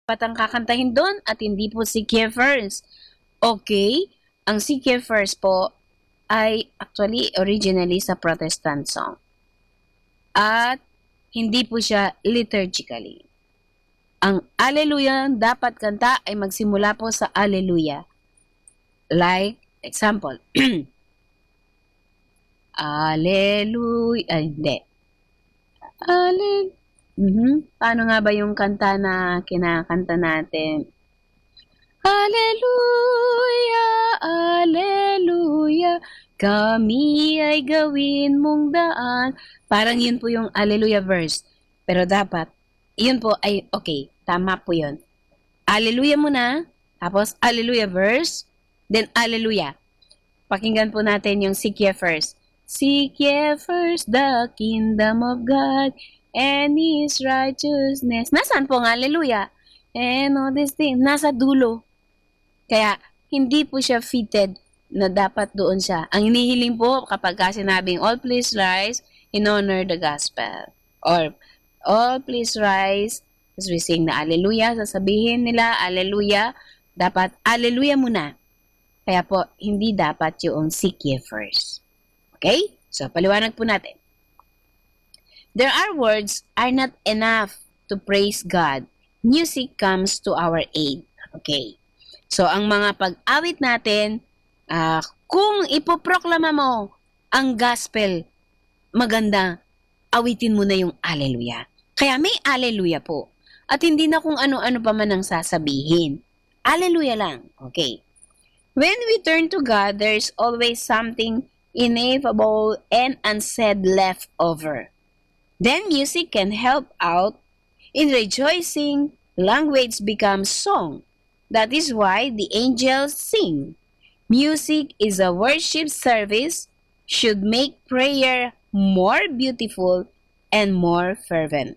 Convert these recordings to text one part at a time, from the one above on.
dapat ang kakantahin doon at hindi po si Kiefer's. Okay, ang si Kiefer's po ay actually originally sa Protestant song. At hindi po siya liturgically. Ang Alleluia dapat kanta ay magsimula po sa Alleluia. Like, example, Alleluia, hindi. Paano nga ba yung kanta na kinakanta natin? Alleluia, Alleluia, kami ay gawin mong daan. Parang yun po yung Alleluia verse. Pero dapat, yun po ay, okay, tama po yun. Alleluia muna, tapos Alleluia verse, then Alleluia. Pakinggan po natin yung Seek ye first. Seek ye first the kingdom of God and His righteousness. Nasaan po ang Alleluia? And all these things, nasa dulo. Kaya, hindi po siya fitted na dapat doon siya. Ang inihiling po kapag sinabing, all please rise in honor the gospel. Or, all please rise, as we sing na Alleluia, sasabihin nila, Alleluia, dapat Alleluia muna. Kaya po, hindi dapat yung seek ye first. Okay? So, paliwanag po natin. There are words are not enough to praise God. Music comes to our aid. Okay. So, ang mga pag-awit natin, kung ipoproklama mo ang gospel, maganda, awitin mo na yung Alleluia. Kaya may Alleluia po. At hindi na kung ano-ano pa man ang sasabihin. Alleluia lang. Okay. When we turn to God, there is always something ineffable and unsaid left over. Then music can help out in rejoicing. Language becomes song. That is why the angels sing. Music is a worship service, should make prayer more beautiful and more fervent.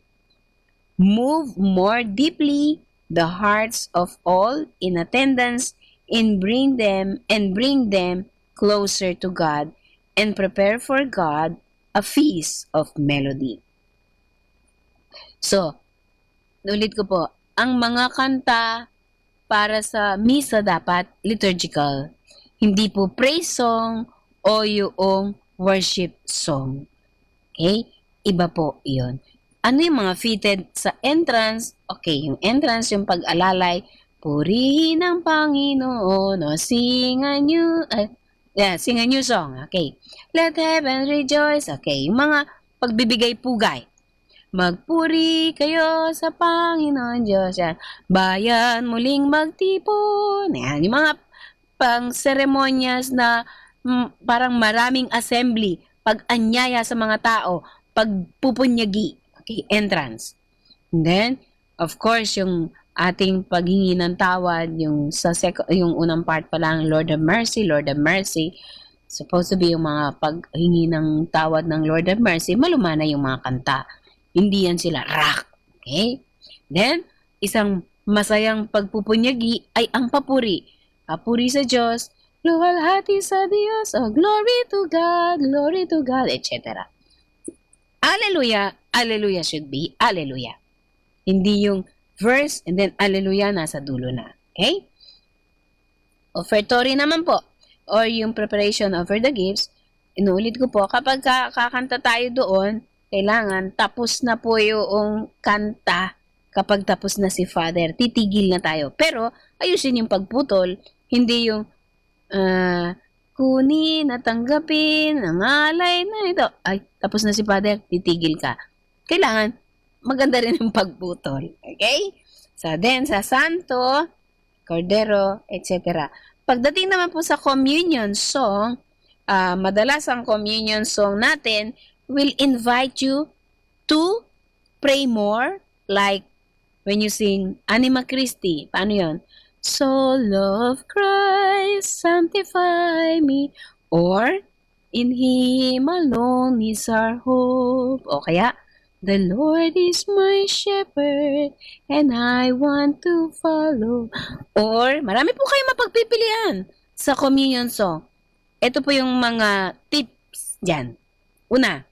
Move more deeply the hearts of all in attendance and bring them closer to God and prepare for God a feast of melody. So, ulit ko po, ang mga kanta para sa misa dapat liturgical. Hindi po praise song o yung worship song. Okay? Iba po yun. Ano yung mga fitted sa entrance? Okay, yung entrance, yung pag-alalay, purihin ang Panginoon, o sing a new song. Okay. Let heaven rejoice. Okay, yung mga pagbibigay pugay. Magpuri kayo sa Panginoon Diyos. Yan. Bayan muling magtipon. Yan. Yung mga pang-seremonyas na parang maraming assembly, pag-anyaya sa mga tao, pagpupunyagi. Okay, entrance. And then, of course, yung ating paghingi ng tawad, yung yung unang part pa lang, Lord of Mercy, Lord of Mercy. Supposed to be yung mga paghingi ng tawad ng Lord of Mercy, malumana yung mga kanta. Hindi yan sila rock. Okay? Then, isang masayang pagpupunyagi ay ang papuri. Papuri sa Diyos, luwalhati sa Diyos, oh, glory to God, etc. Alleluia, Alleluia should be Alleluia. Hindi yung verse and then Alleluia nasa dulo na. Okay? Offertory naman po, or yung preparation over the gifts, inuulit ko po, kapag kakanta tayo doon, kailangan tapos na po yung kanta. Kapag tapos na si Father, titigil na tayo. Pero, ayusin yung pagputol, hindi yung kunin at tanggapin ang alay na ito. Ay, tapos na si Father, titigil ka. Kailangan, maganda rin yung pagputol. Okay? So, then, sa Santo, Cordero, etc. Pagdating naman po sa communion song, madalas ang communion song natin will invite you to pray more, like when you sing Anima Christi. Paano yun? Soul of Christ, sanctify me. Or, in Him alone is our hope. O kaya, the Lord is my shepherd, and I want to follow. Or, marami po kayong mapagpipilian sa communion song. Ito po yung mga tips dyan. Una,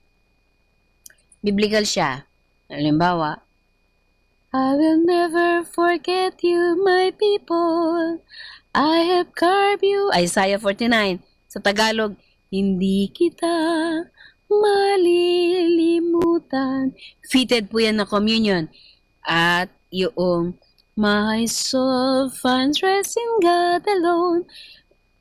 biblical siya. Halimbawa, I will never forget you, my people. I have carved you. Isaiah 49. Sa Tagalog, hindi kita malilimutan. Fitted po yan na communion. At yung my soul finds rest in God alone.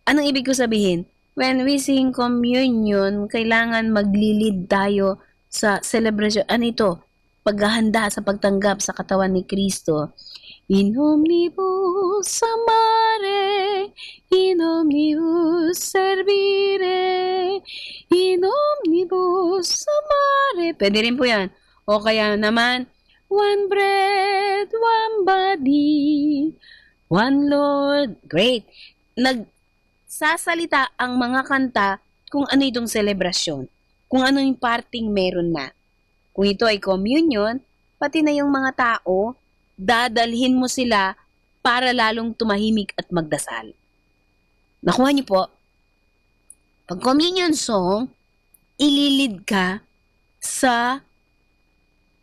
Anong ibig ko sabihin? When we sing communion, kailangan maglilid tayo sa celebration. Ano ito? Paghahanda sa pagtanggap sa katawan ni Kristo. In omnibus amare, in omnibus servire, in omnibus amare. Pwede rin po yan. O kaya naman, one bread, one body, one Lord. Great. Nagsasalita ang mga kanta kung ano itong selebrasyon. Kung ano yung parting meron na. Kung ito ay communion, pati na yung mga tao, dadalhin mo sila para lalong tumahimik at magdasal. Nakuha niyo po? Pag communion song, ililid ka sa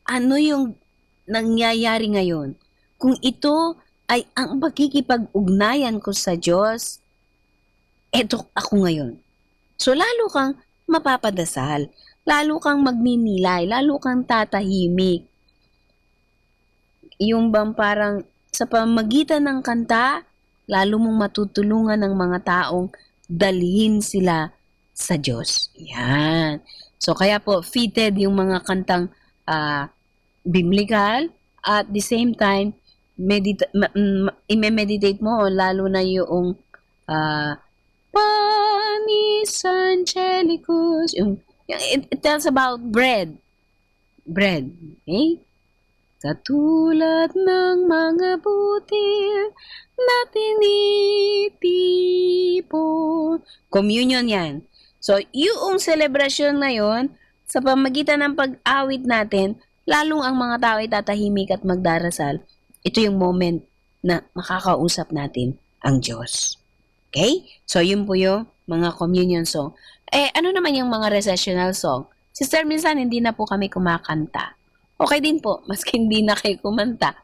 ano yung nangyayari ngayon. Kung ito ay ang pagkikipag-ugnayan ko sa Diyos, eto ako ngayon. So lalo kang mapapadasal, lalo kang magninilay, lalo kang tatahimik. Yung bang parang sa pamagitan ng kanta, lalo mong matutulungan ng mga taong dalhin sila sa Diyos. Yan. So kaya po, fitted yung mga kantang biblical, at the same time, i-meditate mo, lalo na yung Panis Angelicus, it tells about bread. Bread. Okay? Katulad ng mga butil na tinitipon. Communion yan. So, yung selebrasyon na yun, sa pamagitan ng pag-awit natin, lalong ang mga tao ay tatahimik at magdarasal. Ito yung moment na makakausap natin ang Diyos. Okay? So, yun po yung mga communion song. Ano naman yung mga recessional song? Sister, minsan hindi na po kami kumakanta. Okay din po, maski hindi na kayo kumanta.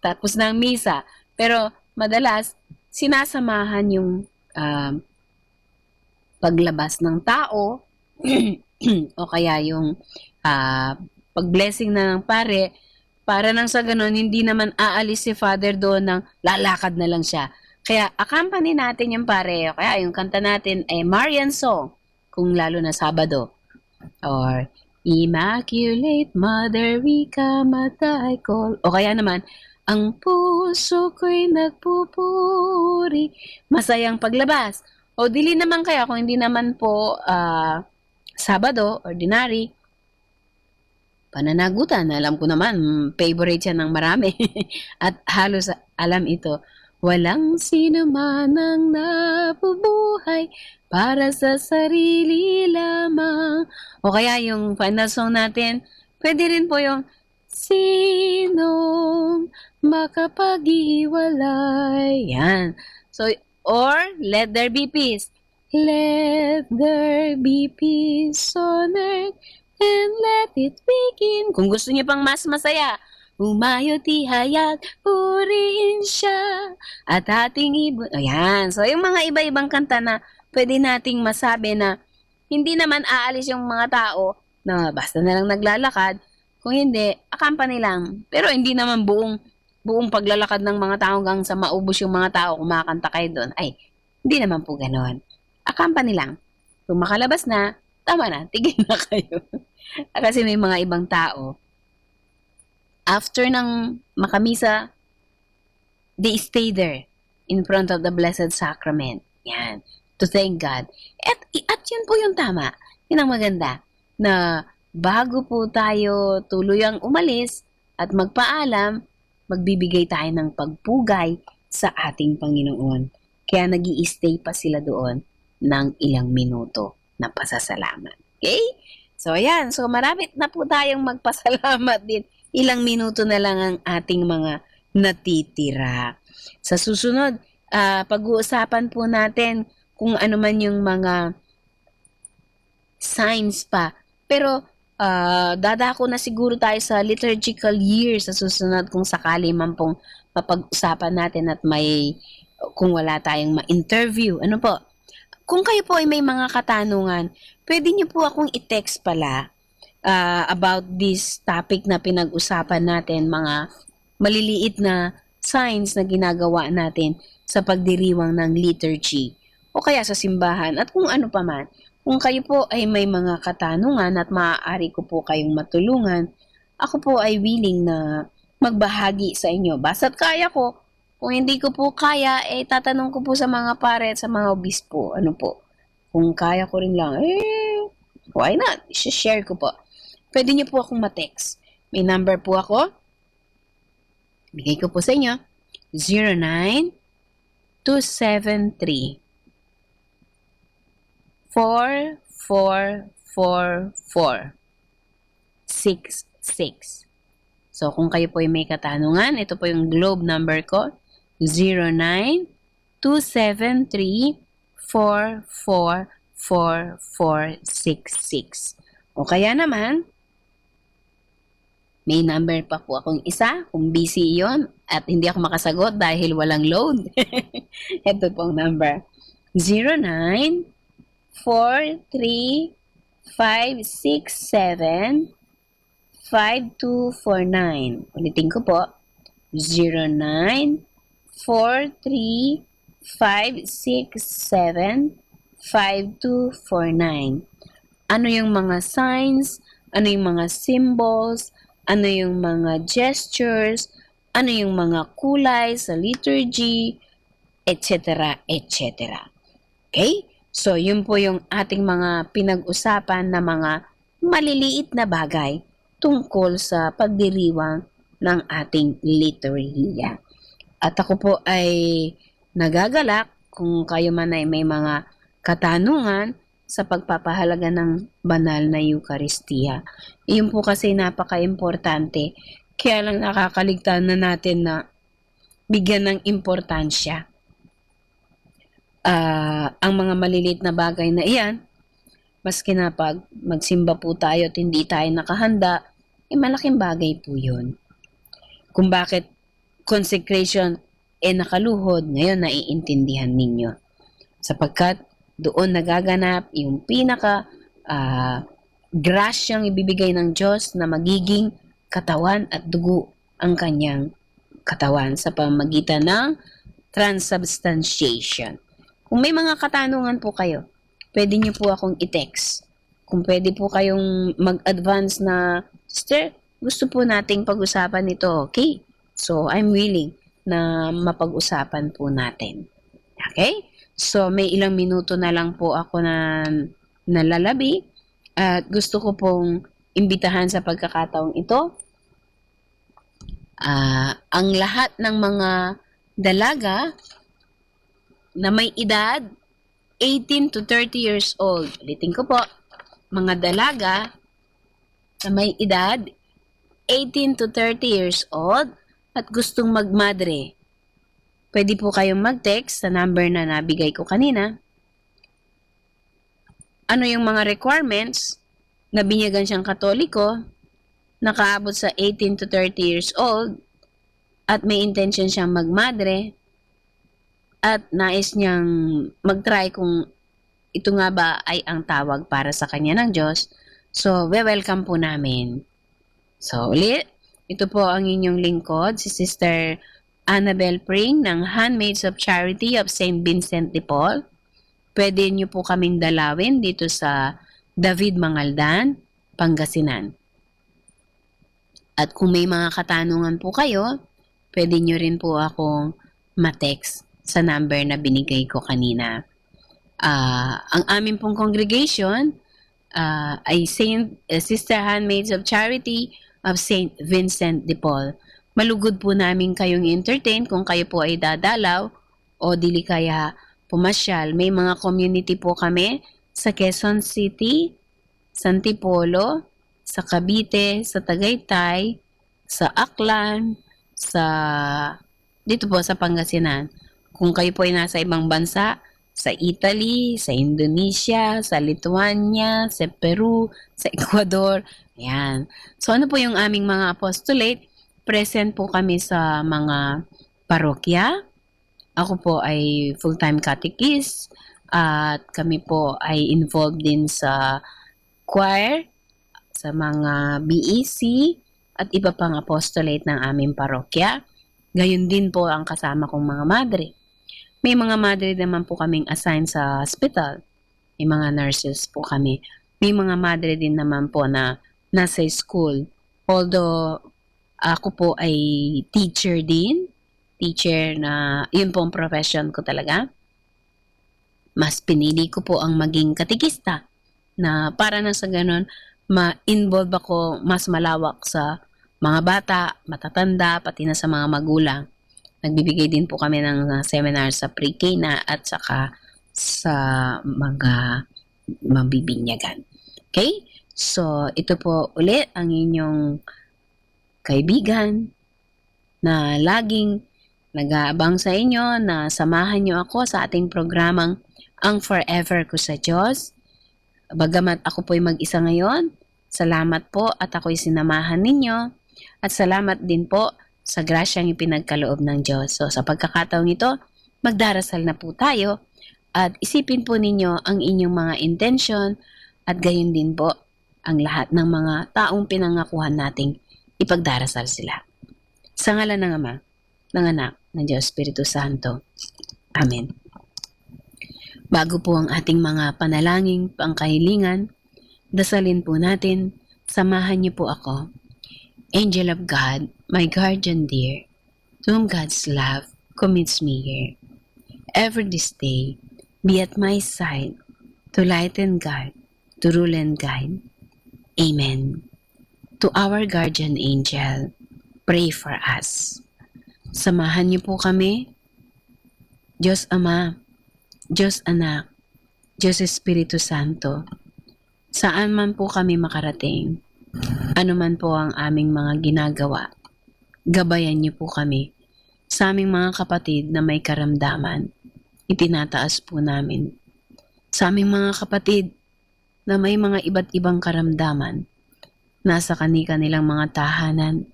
Tapos ng misa. Pero madalas, sinasamahan yung paglabas ng tao o kaya yung pag-blessing na ng pare, para nang sa ganun, hindi naman aalis si Father doon ng lalakad na lang siya. Kaya accompany natin yung pare, o kaya yung kanta natin ay Marian song, kung lalo na Sabado. Or Immaculate Mother, we come at thy call. O kaya naman, ang puso ko'y nagpupuri, masayang paglabas. O dili naman kaya kung hindi naman po Sabado, ordinary, pananagutan. Alam ko naman, favorite yan ng marami. At halos alam ito. Walang sino man ang nabubuhay para sa sarili lamang. O kaya yung final song natin, pwede rin po yung sinong makapag-iwalay. Yan. So, or let there be peace. Let there be peace on earth and let it begin. Kung gusto niyo pang mas masaya, umayo tihayag, purihin siya at ating Ayan. So, yung mga iba-ibang kanta na pwede nating masabi na hindi naman aalis yung mga tao na basta na lang naglalakad. Kung hindi, accompany lang. Pero hindi naman buong paglalakad ng mga tao hanggang sa maubos yung mga tao, kumakanta kayo doon. Ay, hindi naman po ganon. Accompany lang. Kung makalabas na, tama na, tigil na kayo. Kasi may mga ibang tao, after ng makamisa, they stay there in front of the Blessed Sacrament. Yan. To thank God. At yun po yung tama. Yun ang maganda. Na bago po tayo tuluyang umalis at magpaalam, magbibigay tayo ng pagpugay sa ating Panginoon. Kaya nag-i-stay pa sila doon ng ilang minuto na pasasalamat. Okay? So, ayan. So, marapit na po tayong magpasalamat din. Ilang minuto na lang ang ating mga natitira. Sa susunod, pag-uusapan po natin kung ano man yung mga signs pa. Pero, dadako na siguro tayo sa liturgical year sa susunod kung sakali man pong mapag-usapan natin at may kung wala tayong ma-interview. Ano po? Kung kayo po ay may mga katanungan, pwede niyo po akong i-text pala about this topic na pinag-usapan natin, mga maliliit na signs na ginagawa natin sa pagdiriwang ng liturgy o kaya sa simbahan at kung ano pa man. Kung kayo po ay may mga katanungan at maaari ko po kayong matulungan, ako po ay willing na magbahagi sa inyo. Basta't kaya ko. Kung hindi ko po kaya, tatanong ko po sa mga pare at sa mga obispo. Ano po? Kung kaya ko rin lang, why not? I-share ko po. Pwede niyo po akong ma-text. May number po ako. Bigay ko po sa inyo. 09273 444466. So, kung kayo po ay may katanungan, ito po yung Globe number ko. 09273444466. O kaya naman, may number pa po akong isa, kung busy yon at hindi ako makasagot dahil walang load. Ito pong number. 0943-567-5249. Ulitin ko po. 0943-567-5249. Ano yung mga signs? Ano yung mga symbols? Ano yung mga gestures? Ano yung mga kulay sa liturgy? Etc. etc. Okay? So, yun po yung ating mga pinag-usapan na mga maliliit na bagay tungkol sa pagdiriwang ng ating liturhiya. At ako po ay nagagalak kung kayo man ay may mga katanungan sa pagpapahalaga ng banal na Eucharistia. Iyon po kasi napaka-importante. Kaya lang nakakaligtaan na natin na bigyan ng importansya ang mga maliliit na bagay na iyan, maski na pag magsimba po tayo at hindi tayo nakahanda, malaking bagay po yun. Kung bakit consecration nakaluhod, ngayon naiintindihan ninyo. Sapagkat doon nagaganap yung pinaka grasyang ibibigay ng Diyos na magiging katawan at dugo ang kanyang katawan sa pamamagitan ng transubstantiation. Kung may mga katanungan po kayo, pwede niyo po akong i-text. Kung pwede po kayong mag-advance na, Sister, gusto po nating pag-usapan ito, okay? So, I'm willing na mapag-usapan po natin. Okay? So, may ilang minuto na lang po ako na nalalabi at gusto ko pong imbitahan sa pagkakataong ito ang lahat ng mga dalaga na may edad 18 to 30 years old. Ulitin ko po, mga dalaga na may edad 18 to 30 years old at gustong magmadre. Pwede po kayong mag-text sa number na nabigay ko kanina. Ano yung mga requirements? Na binyagan siyang Katoliko, nakaabot sa 18 to 30 years old, at may intention siyang magmadre, at nais niyang mag-try kung ito nga ba ay ang tawag para sa kanya ng Diyos. So, welcome po namin. So, ulit, ito po ang inyong lingkod, si Sister Annabel Pring ng Handmaids of Charity of St. Vincent de Paul. Pwede niyo po kaming dalawin dito sa David Mangaldan, Pangasinan. At kung may mga katanungan po kayo, pwede niyo rin po akong ma-text sa number na binigay ko kanina. Ang aming pong congregation ay Sister Handmaids of Charity of St. Vincent de Paul. Malugod po namin kayong entertain kung kayo po ay dadalaw o dili kaya pumasyal. May mga community po kami sa Quezon City, San Antipolo, sa Cavite, sa Tagaytay, sa Aklan, dito po sa Pangasinan. Kung kayo po ay nasa ibang bansa, sa Italy, sa Indonesia, sa Lithuania, sa Peru, sa Ecuador. Ayan. So ano po yung aming mga apostolate? Present po kami sa mga parokya. Ako po ay full-time catechist at kami po ay involved din sa choir, sa mga BEC at iba pang apostolate ng aming parokya. Gayon din po ang kasama kong mga madre. May mga madre naman po kaming assign sa hospital. May mga nurses po kami. May mga madre din naman po na nasa school. Although ako po ay teacher din. Teacher na yun po ang profession ko talaga. Mas pinili ko po ang maging katikista na para na sa ganun ma-involve ako mas malawak sa mga bata, matatanda, pati na sa mga magulang. Nagbibigay din po kami ng seminar sa pre-K na at saka sa mga mabibinyagan. Okay? So, ito po ulit ang inyong kaibigan na laging nag-aabang sa inyo na samahan nyo ako sa ating programang Ang Forever Ko sa Diyos. Bagamat ako po'y mag-isa ngayon, salamat po at ako'y sinamahan ninyo at salamat din po sa grasyang ipinagkaloob ng Diyos. So sa pagkakataong ito, magdarasal na po tayo at isipin po ninyo ang inyong mga intention at gayon din po ang lahat ng mga taong pinangakuhan nating ipagdarasal sila. Sa ngalan ng Ama, ng Anak, ng Diyos Espiritu Santo. Amen. Bago po ang ating mga panalangin, pangkahilingan, dasalin po natin, samahan niyo po ako. Angel of God, my guardian dear, to whom God's love commits me here. Ever this day, be at my side, to light and guide, to rule and guide. Amen. To our guardian angel, pray for us. Samahan niyo po kami, Diyos Ama, Diyos Anak, Diyos Espiritu Santo. Saan man po kami makarating, ano man po ang aming mga ginagawa, gabayan niyo po kami. Sa aming mga kapatid na may karamdaman, itinataas po namin. Sa aming mga kapatid na may mga iba't ibang karamdaman, nasa kanilang mga tahanan,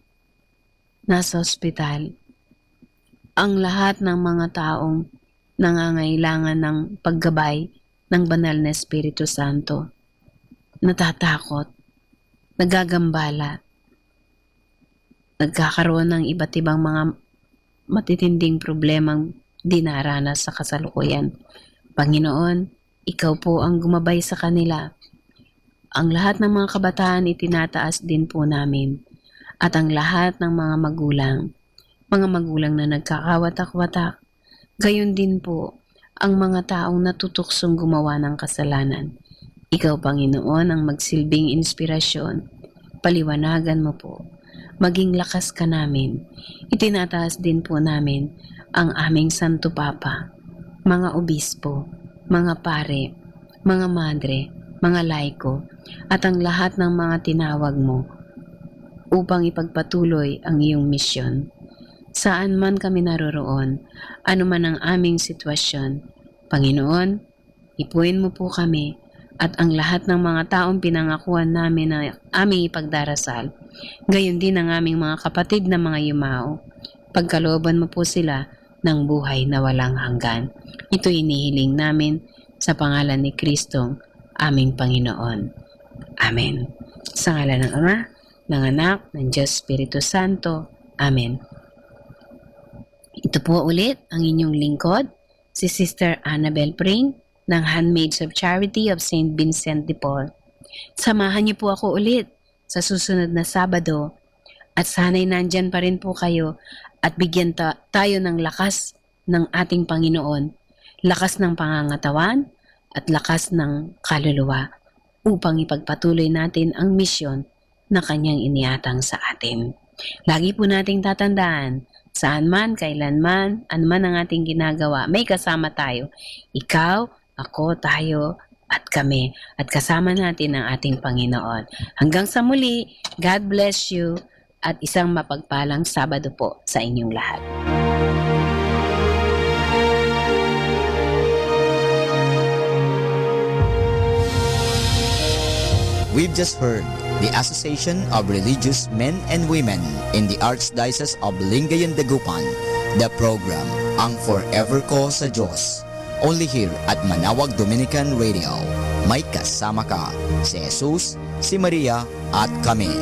nasa ospital, ang lahat ng mga taong nangangailangan ng paggabay ng banal na Espiritu Santo, natatakot, nagagambala, nagkakaroon ng iba't ibang mga matitinding problemang dinaranas sa kasalukuyan. Panginoon, ikaw po ang gumabay sa kanila. Ang lahat ng mga kabataan itinataas din po namin at ang lahat ng mga magulang na nagkakawatak-watak, gayon din po ang mga taong natutuksong gumawa ng kasalanan. Ikaw, Panginoon, ang magsilbing inspirasyon. Paliwanagan mo po. Maging lakas ka namin. Itinataas din po namin ang aming Santo Papa, mga obispo, mga pare, mga madre, mga laiko, at ang lahat ng mga tinawag mo upang ipagpatuloy ang iyong misyon. Saan man kami naroroon, ano man ang aming sitwasyon, Panginoon, ipuin mo po kami at ang lahat ng mga taong pinangakuan namin na aming ipagdarasal. Gayon din ang aming mga kapatid na mga yumao. Pagkalooban mo po sila ng buhay na walang hanggan. Ito inihiling namin sa pangalan ni Kristong aming Panginoon. Amen. Sa ngalan ng Ama, ng Anak, ng Diyos Espiritu Santo. Amen. Ito po ulit ang inyong lingkod, si Sister Annabel Pring, ng Handmaids of Charity of St. Vincent de Paul. Samahan niyo po ako ulit sa susunod na Sabado at sana'y nandyan pa rin po kayo at bigyan tayo ng lakas ng ating Panginoon, lakas ng pangangatawan at lakas ng kaluluwa upang ipagpatuloy natin ang misyon na Kanyang iniatang sa atin. Lagi po nating tatandaan, saan man, kailanman, anuman ang ating ginagawa, may kasama tayo. Ikaw, ako, tayo, at kami. At kasama natin ang ating Panginoon. Hanggang sa muli, God bless you at isang mapagpalang Sabado po sa inyong lahat. We've just heard the Association of Religious Men and Women in the Archdiocese of Lingayen Dagupan, the program Ang Forever Ko sa Diyos. Only here at Manawag Dominican Radio. May kasama ka, si Jesus, si Maria at kami.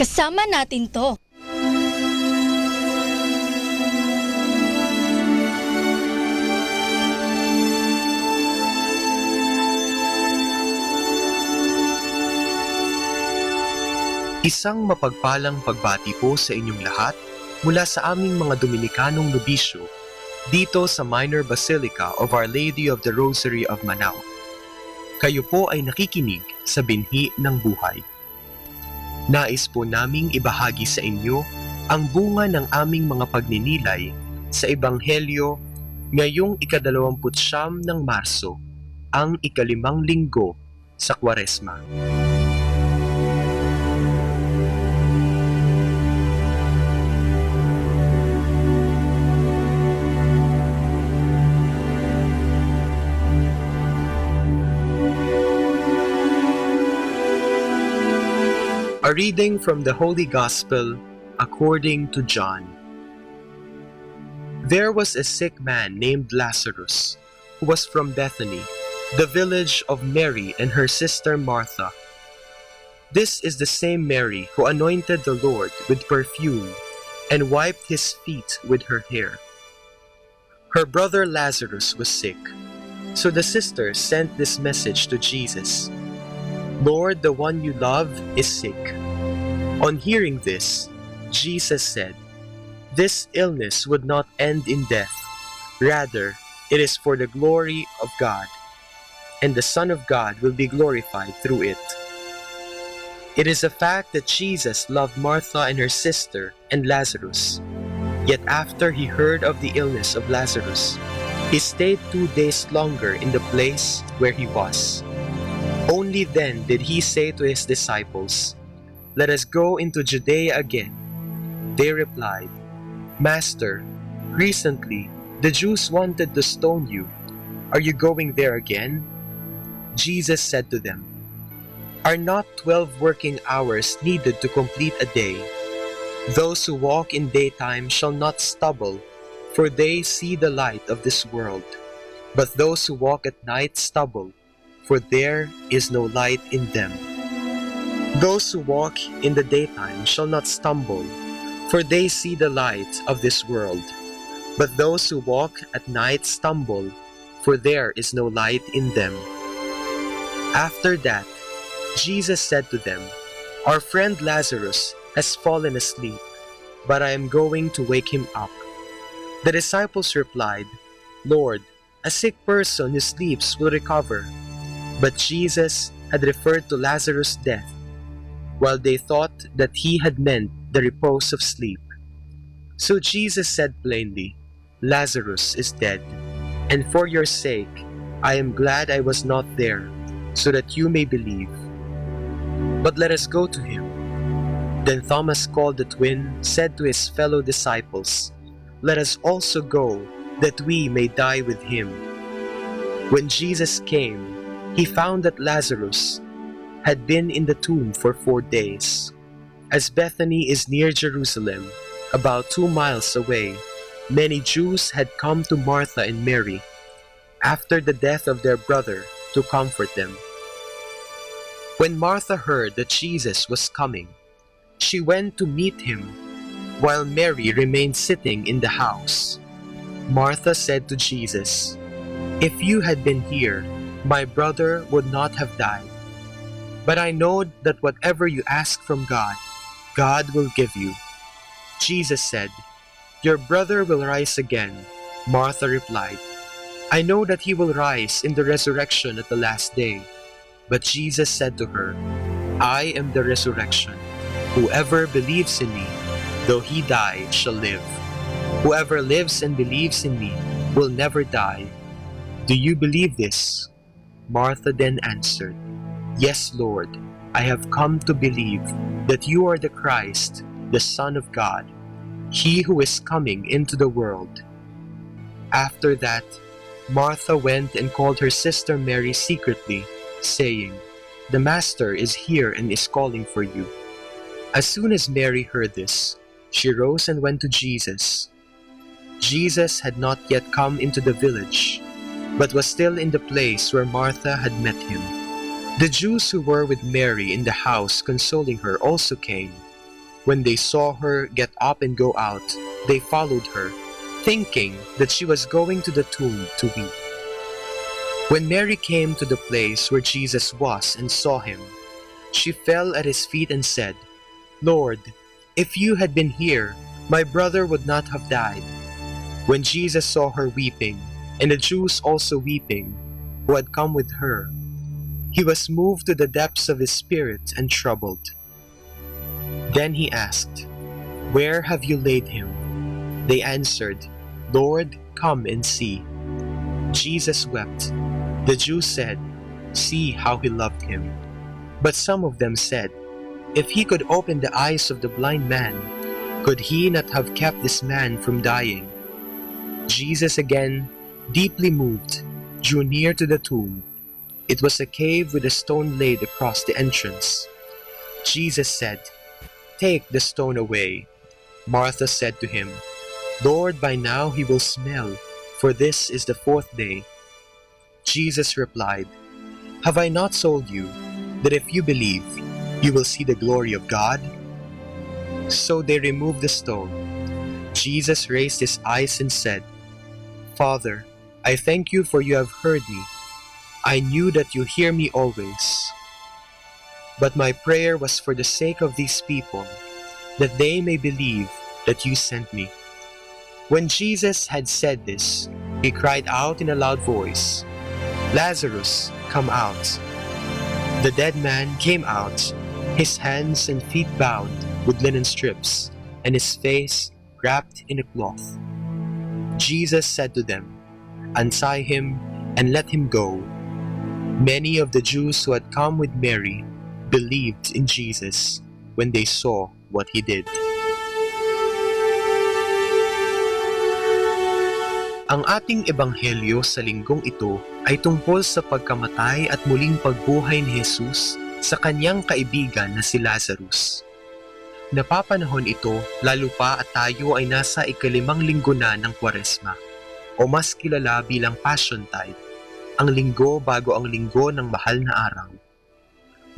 Kasama natin to. Isang mapagpalang pagbati po sa inyong lahat mula sa aming mga Dominikanong nobisyo dito sa Minor Basilica of Our Lady of the Rosary of Manawag. Kayo po ay nakikinig sa Binhi ng Buhay. Nais po naming ibahagi sa inyo ang bunga ng aming mga pagninilay sa Ebanghelyo ngayong ika-29 ng Marso, ang ika-5 linggo sa Kwaresma. A reading from the Holy Gospel according to John. There was a sick man named Lazarus, who was from Bethany, the village of Mary and her sister Martha. This is the same Mary who anointed the Lord with perfume and wiped his feet with her hair. Her brother Lazarus was sick, so the sisters sent this message to Jesus: "Lord, the one you love is sick." On hearing this, Jesus said, "This illness would not end in death. Rather, it is for the glory of God, and the Son of God will be glorified through it." It is a fact that Jesus loved Martha and her sister and Lazarus. Yet after he heard of the illness of Lazarus, he stayed 2 days longer in the place where he was. Only then did he say to his disciples, "Let us go into Judea again." They replied, "Master, recently the Jews wanted to stone you. Are you going there again?" Jesus said to them, "Are not 12 working hours needed to complete a day? Those who walk in daytime shall not stumble, for they see the light of this world. But those who walk at night stumble, for there is no light in them. Those who walk in the daytime shall not stumble, for they see the light of this world. But those who walk at night stumble, for there is no light in them." After that, Jesus said to them, "Our friend Lazarus has fallen asleep, but I am going to wake him up." The disciples replied, "Lord, a sick person who sleeps will recover." But Jesus had referred to Lazarus' death, while they thought that he had meant the repose of sleep. So Jesus said plainly, "Lazarus is dead, and for your sake I am glad I was not there, so that you may believe. But let us go to him." Then Thomas, called the twin, said to his fellow disciples, "Let us also go, that we may die with him." When Jesus came, he found that Lazarus had been in the tomb for 4 days. As Bethany is near Jerusalem, about 2 miles away, many Jews had come to Martha and Mary after the death of their brother to comfort them. When Martha heard that Jesus was coming, she went to meet him, while Mary remained sitting in the house. Martha said to Jesus, "If you had been here, my brother would not have died. But I know that whatever you ask from God, God will give you." Jesus said, "Your brother will rise again." Martha replied, "I know that he will rise in the resurrection at the last day." But Jesus said to her, "I am the resurrection. Whoever believes in me, though he die, shall live. Whoever lives and believes in me will never die. Do you believe this?" Martha then answered, "Yes, Lord, I have come to believe that you are the Christ, the Son of God, he who is coming into the world." After that, Martha went and called her sister Mary secretly, saying, "The Master is here and is calling for you." As soon as Mary heard this, she rose and went to Jesus. Jesus had not yet come into the village, but was still in the place where Martha had met him. The Jews who were with Mary in the house consoling her also came. When they saw her get up and go out, they followed her, thinking that she was going to the tomb to weep. When Mary came to the place where Jesus was and saw him, she fell at his feet and said, "Lord, if you had been here, my brother would not have died." When Jesus saw her weeping, and the Jews also weeping, who had come with her, he was moved to the depths of his spirit and troubled. Then he asked, "Where have you laid him?" They answered, "Lord, come and see." Jesus wept. The Jews said, "See how he loved him." But some of them said, "If he could open the eyes of the blind man, could he not have kept this man from dying?" Jesus again, deeply moved, drew near to the tomb. It was a cave with a stone laid across the entrance. Jesus said, "Take the stone away." Martha said to him, "Lord, by now he will smell, for this is the 4th day." Jesus replied, "Have I not told you that if you believe, you will see the glory of God?" So they removed the stone. Jesus raised his eyes and said, "Father, I thank you for you have heard me. I knew that you hear me always. But my prayer was for the sake of these people, that they may believe that you sent me." When Jesus had said this, he cried out in a loud voice, "Lazarus, come out." The dead man came out, his hands and feet bound with linen strips, and his face wrapped in a cloth. Jesus said to them, "Untie him and let him go." Many of the Jews who had come with Mary believed in Jesus when they saw what he did. Ang ating ebanghelyo sa linggong ito ay tungkol sa pagkamatay at muling pagbuhay ni Jesus sa kanyang kaibigan na si Lazarus. Napapanahon ito lalo pa at tayo ay nasa ika-5 linggo na ng Kwaresma, o mas kilala bilang Passion Tide, ang linggo bago ang linggo ng mahal na araw.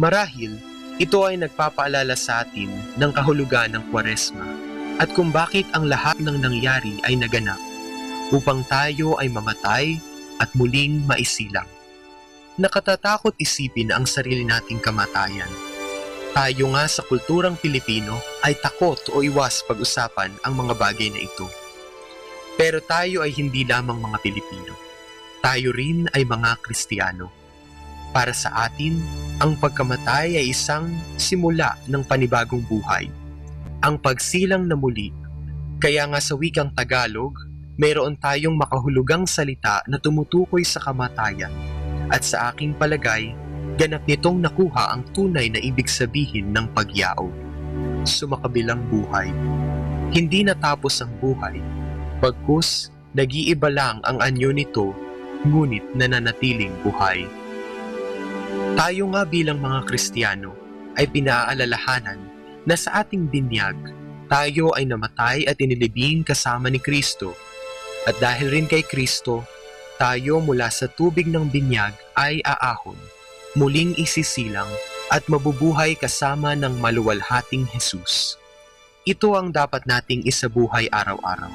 Marahil, ito ay nagpapaalala sa atin ng kahulugan ng Kwaresma at kung bakit ang lahat ng nangyari ay naganap upang tayo ay mamatay at muling maisilang. Nakatatakot isipin ang sarili nating kamatayan. Tayo nga sa kulturang Pilipino ay takot o iwas pag-usapan ang mga bagay na ito. Pero tayo ay hindi lamang mga Pilipino. Tayo rin ay mga Kristiyano. Para sa atin, ang pagkamatay ay isang simula ng panibagong buhay. Ang pagsilang na muli. Kaya nga sa wikang Tagalog, mayroon tayong makahulugang salita na tumutukoy sa kamatayan. At sa aking palagay, ganap nitong nakuha ang tunay na ibig sabihin ng pagyao. Sumakabilang buhay. Hindi natapos ang buhay. Bagkus, nag-iiba lang ang anyo nito, ngunit nananatiling buhay. Tayo nga bilang mga Kristiyano ay pinaalalahanan na sa ating binyag, tayo ay namatay at inilibing kasama ni Kristo. At dahil rin kay Kristo, tayo mula sa tubig ng binyag ay aahon, muling isisilang at mabubuhay kasama ng maluwalhating Jesus. Ito ang dapat nating isabuhay araw-araw,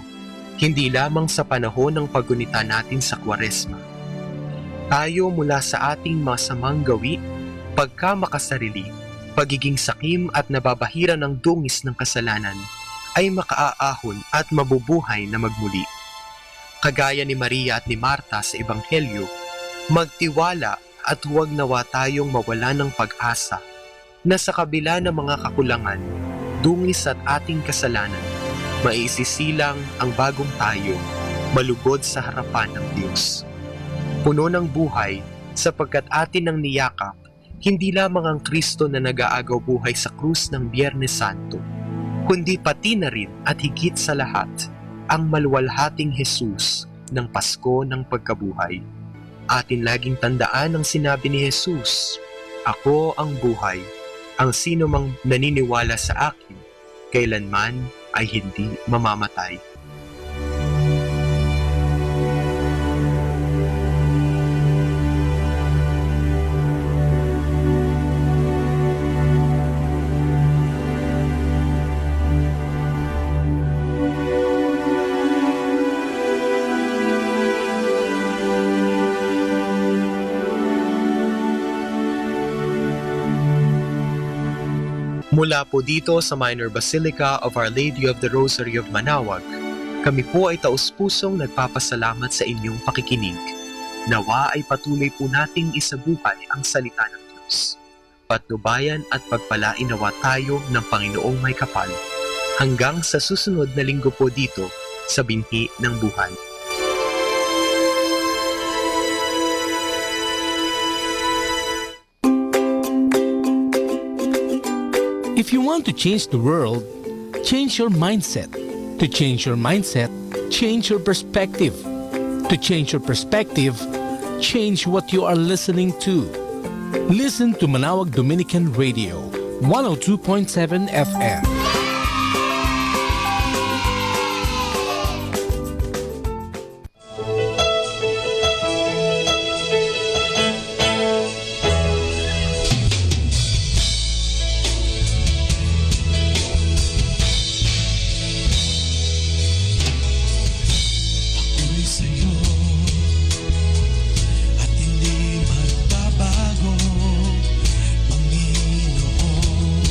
hindi lamang sa panahon ng paggunita natin sa Kwaresma. Tayo mula sa ating masamang gawi, pagkamakasarili, pagiging sakim at nababahira ng dungis ng kasalanan, ay makaaahon at mabubuhay na magmuli. Kagaya ni Maria at ni Marta sa Ebanghelyo, magtiwala at huwag nawa tayong mawala ng pag-asa na sa kabila ng mga kakulangan, dungis at ating kasalanan, maisisilang ang bagong tayo, malugod sa harapan ng Diyos. Puno ng buhay sapagkat atin ang niyakap, hindi lamang ang Kristo na nag-aagaw buhay sa krus ng Biyernes Santo, kundi pati na rin at higit sa lahat, ang maluwalhating Jesus ng Pasko ng pagkabuhay. Atin laging tandaan ang sinabi ni Jesus, "Ako ang buhay. Ang sino mang naniniwala sa akin, kailanman ay hindi mamamatay." Mula po dito sa Minor Basilica of Our Lady of the Rosary of Manaoag, kami po ay taus-pusong nagpapasalamat sa inyong pakikinig. Nawa ay patuloy po nating isabuhay ang salita ng Diyos. Patnubayan at pagpalain nawa tayo ng Panginoong may kapal. Hanggang sa susunod na linggo po dito sa Binhi ng Buhay. If you want to change the world, change your mindset. To change your mindset, change your perspective. To change your perspective, change what you are listening to. Listen to Manawag Dominican Radio, 102.7 FM. Ako'y sa'yo at hindi magbabago, Panginoon.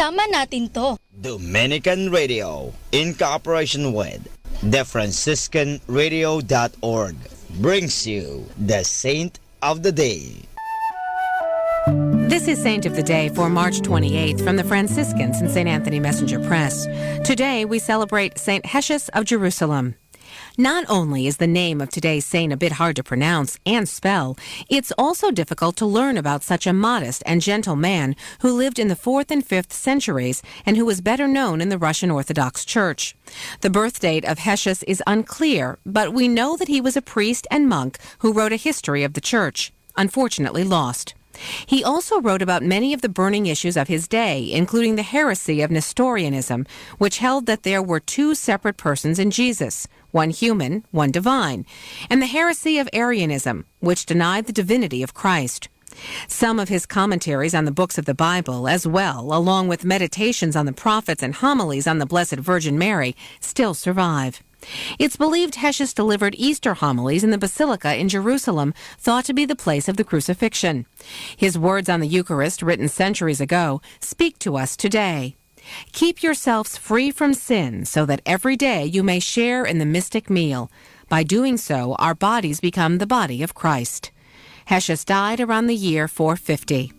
Malaman natin to. Dominican Radio, in cooperation with thefranciscanradio.org, brings you the Saint of the Day. This is Saint of the Day for March 28th from the Franciscans in St. Anthony Messenger Press. Today we celebrate St. Hessius of Jerusalem. Not only is the name of today's saint a bit hard to pronounce and spell, it's also difficult to learn about such a modest and gentle man who lived in the 4th and 5th centuries and who was better known in the Russian Orthodox Church. The birth date of Hessius is unclear, but we know that he was a priest and monk who wrote a history of the Church, unfortunately lost. He also wrote about many of the burning issues of his day, including the heresy of Nestorianism, which held that there were two separate persons in Jesus, one human, one divine, and the heresy of Arianism, which denied the divinity of Christ. Some of his commentaries on the books of the Bible, as well, along with meditations on the prophets and homilies on the Blessed Virgin Mary, still survive. It's believed Hessius delivered Easter homilies in the Basilica in Jerusalem, thought to be the place of the crucifixion. His words on the Eucharist, written centuries ago, speak to us today. Keep yourselves free from sin so that every day you may share in the mystic meal. By doing so, our bodies become the body of Christ. Hessius died around the year 450.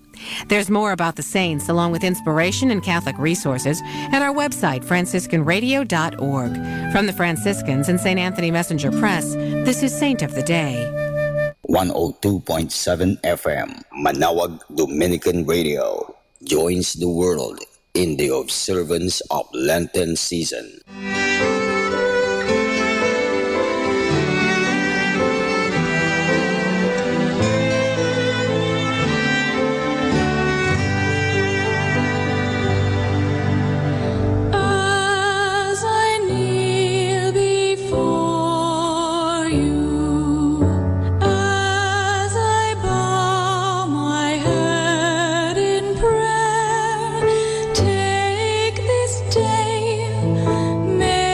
There's more about the saints, along with inspiration and Catholic resources, at our website, franciscanradio.org. From the Franciscans and St. Anthony Messenger Press, this is Saint of the Day. 102.7 FM, Manawag Dominican Radio, joins the world in the observance of Lenten season. Take this day, may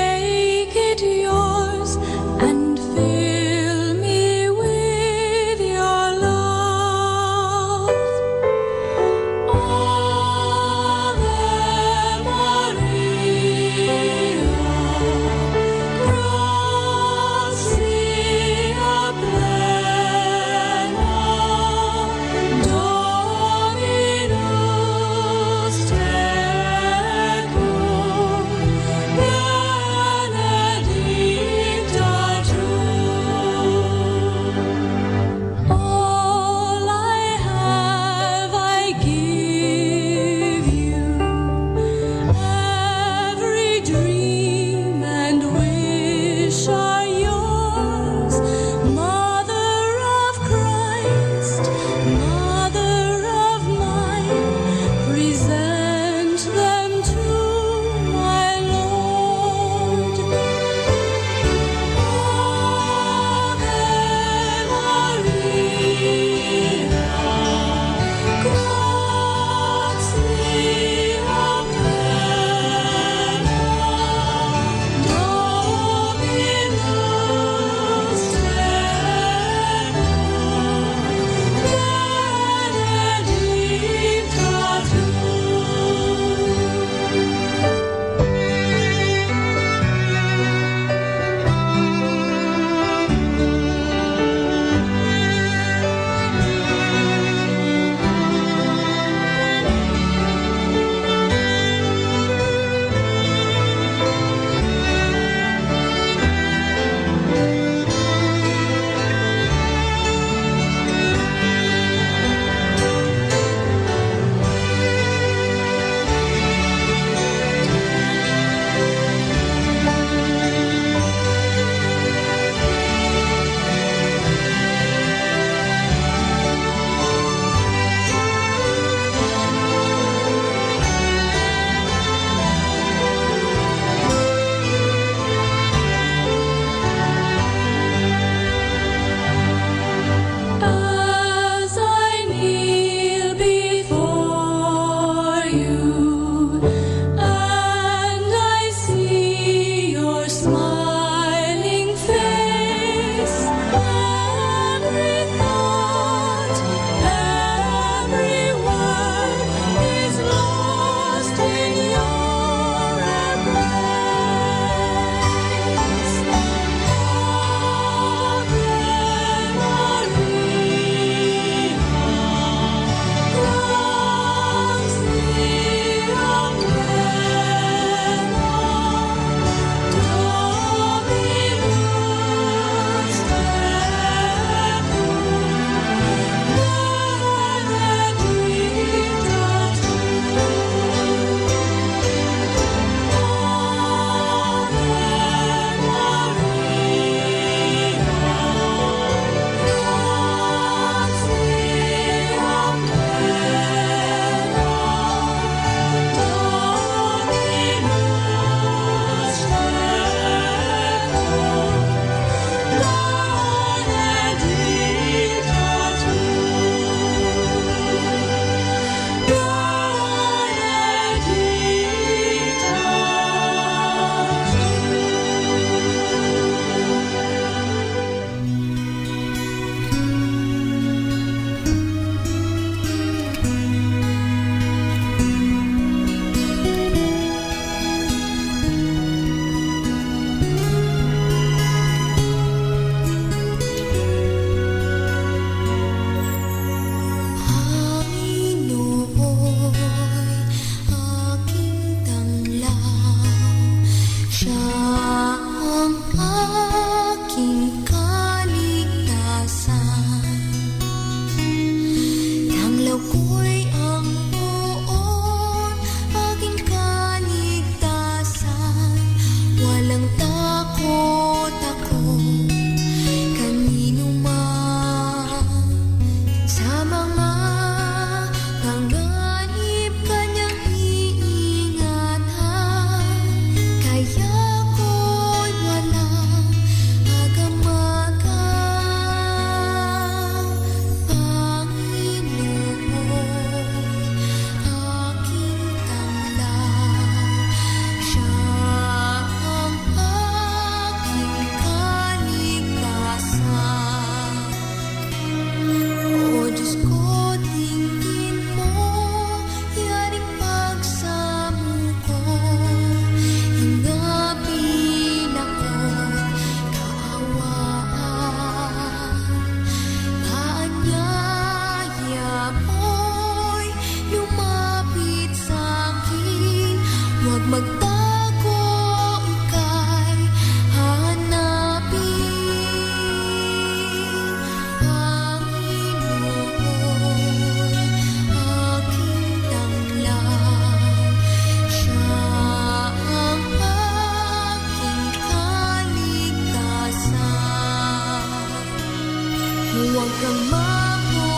Huwag kang mapupuot,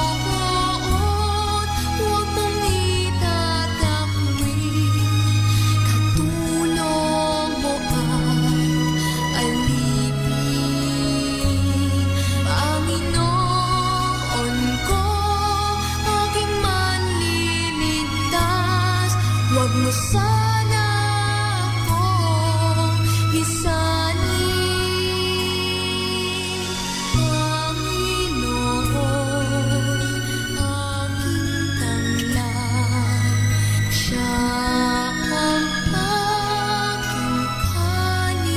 huwag mong itatakwi. Katulong mo at alipin. Panginoon ko, aking manliligtas. Huwag mo sana akong lisanin. Panginoon, aking tanglad, siya ang aking kaligtasan.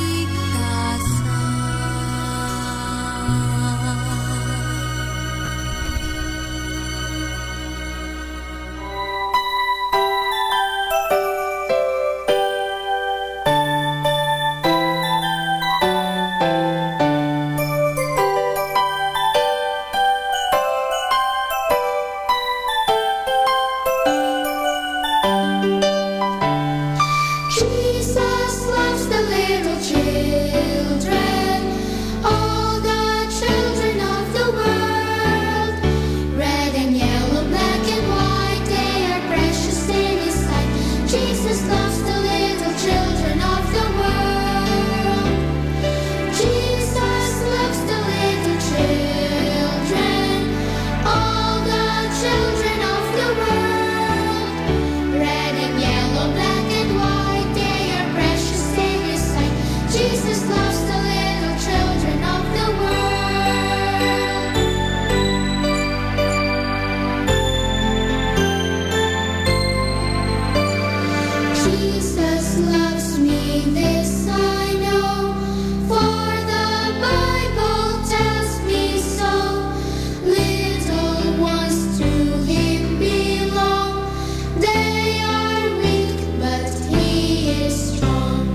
Jesus loves the little children, all the children of the world. Red and yellow, black and white, they are precious in His sight. Jesus loves the little children of the world. Jesus loves the little children, all the children of the world. Red and yellow, black and white, they are precious in His sight. Jesus loves the little children of the world. Jesus loves me, this I know, for the Bible tells me so. Little ones to Him belong. They are weak, but He is strong.